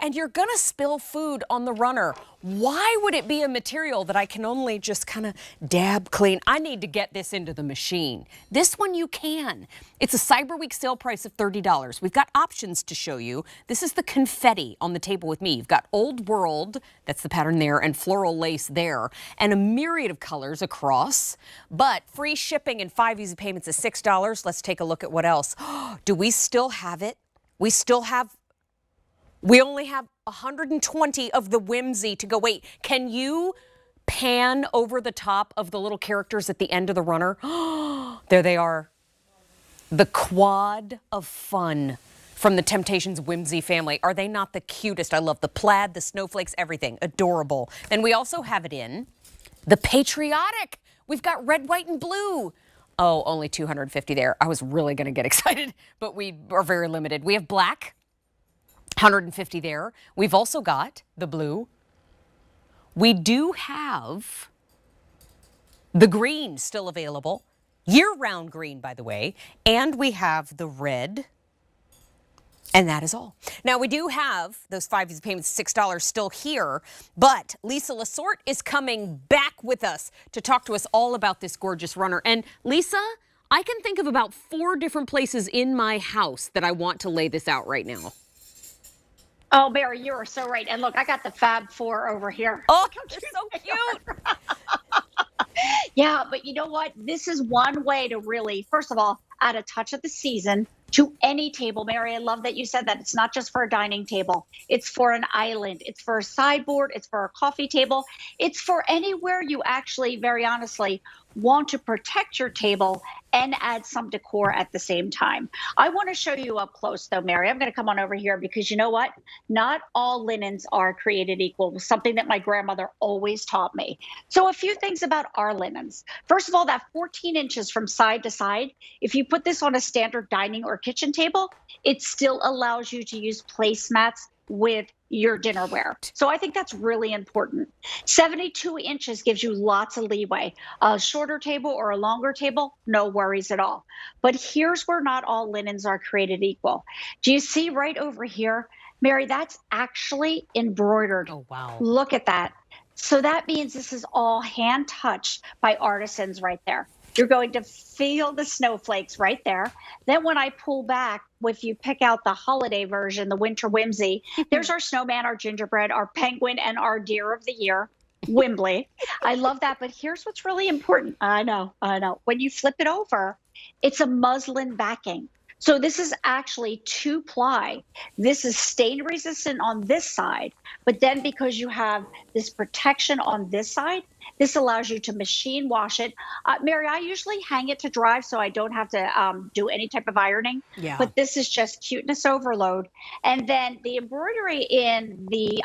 and you're gonna spill food on the runner. Why would it be a material that I can only just kind of dab clean? I need to get this into the machine. This one you can. It's a Cyber Week sale price of $30. We've got options to show you. This is the confetti on the table with me. You've got Old World, that's the pattern there, and floral lace there, and a myriad of colors across. But free shipping and 5 easy payments is $6. Let's take a look at what else. Do we still have it? We only have 120 of the Whimsy to go. Wait, can you pan over the top of the little characters at the end of the runner? There they are. The Quad of Fun from the Temp-tations Whimsy family. Are they not the cutest? I love the plaid, the snowflakes, everything. Adorable. Then we also have it in the Patriotic. We've got red, white, and blue. Oh, only 250 there. I was really going to get excited, but we are very limited. We have black. 150 there. We've also got the blue. We do have the green still available. Year-round green, by the way. And we have the red. And that is all. Now, we do have those 5 easy payments, $6 still here. But Lisa Lasorte is coming back with us to talk to us all about this gorgeous runner. And Lisa, I can think of about 4 different places in my house that I want to lay this out right now. Oh, Mary, you are so right. And look, I got the Fab Four over here. Oh, they're so cute. Yeah, but you know what? This is one way to really, first of all, add a touch of the season to any table. Mary, I love that you said that. It's not just for a dining table. It's for an island. It's for a sideboard. It's for a coffee table. It's for anywhere you actually, very honestly, want to protect your table and add some decor at the same time. I want to show you up close, though, Mary. I'm going to come on over here because you know what? Not all linens are created equal, something that my grandmother always taught me. So a few things about our linens. First of all, that 14 inches from side to side, if you put this on a standard dining or kitchen table, it still allows you to use placemats with your dinnerware. So I think that's really important. 72 inches gives you lots of leeway. A shorter table or a longer table, no worries at all. But here's where not all linens are created equal. Do you see right over here, Mary, that's actually embroidered. Oh, wow. Look at that. So that means this is all hand touched by artisans right there. You're going to feel the snowflakes right there. Then when I pull back, if you pick out the holiday version, the Winter Whimsy, there's our snowman, our gingerbread, our penguin, and our deer of the year, Wimbley. I love that. But here's what's really important. I know. When you flip it over, it's a muslin backing. So this is actually 2-ply. This is stain resistant on this side, but then because you have this protection on this side, this allows you to machine wash it. Mary, I usually hang it to dry so I don't have to do any type of ironing, but this is just cuteness overload. And then the embroidery in the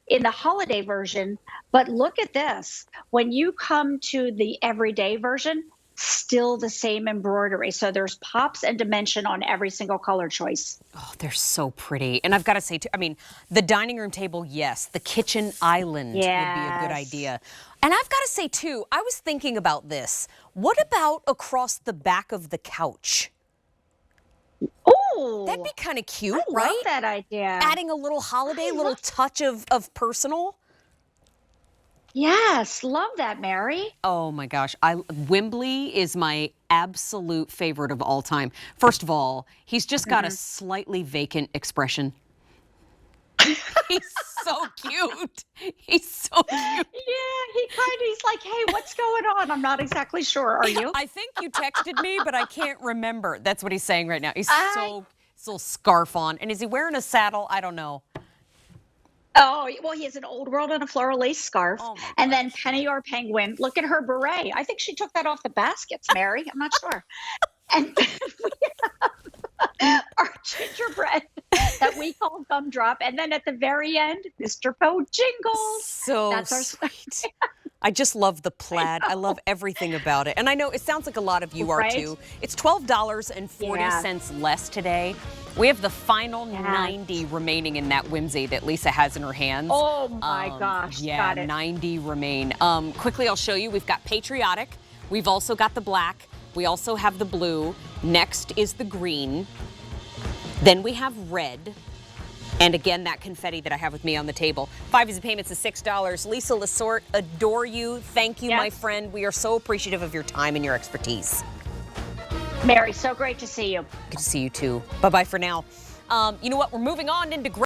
holiday version, but look at this. When you come to the everyday version, still the same embroidery. So there's pops and dimension on every single color choice. Oh, they're so pretty. And I've got to say, too, I mean, the dining room table, yes. The kitchen island would be a good idea. And I've got to say, too, I was thinking about this. What about across the back of the couch? Oh, that'd be kind of cute, I right? love that idea. Adding a little holiday, little touch of personal. Yes, love that, Mary. Oh my gosh, Wimbley is my absolute favorite of all time. First of all, he's just got a slightly vacant expression. He's so cute. He's so cute. Yeah, he's like, hey, what's going on? I'm not exactly sure. Are you? I think you texted me, but I can't remember. That's what he's saying right now. He's so scarf on. And is he wearing a saddle? I don't know. Oh, well, he has an Old World and a floral lace scarf. Oh, and then Penny, our penguin. Look at her beret. I think she took that off the baskets, Mary. I'm not sure. And we have our gingerbread that we call Gumdrop. And then at the very end, Mr. Bojingles. So that's our sweet. I just love the plaid. I love everything about it. And I know it sounds like a lot of you are too. It's $12.40 less today. We have the final 90 remaining in that Whimsy that Lisa has in her hands. Oh my gosh, yeah, got it. 90 remain. Quickly, I'll show you. We've got Patriotic. We've also got the black. We also have the blue. Next is the green. Then we have red. And again, that confetti that I have with me on the table. 5 easy payments is $6. Lisa Lasort, adore you. Thank you, my friend. We are so appreciative of your time and your expertise. Mary, so great to see you. Good to see you too. Bye-bye for now. You know what? We're moving on into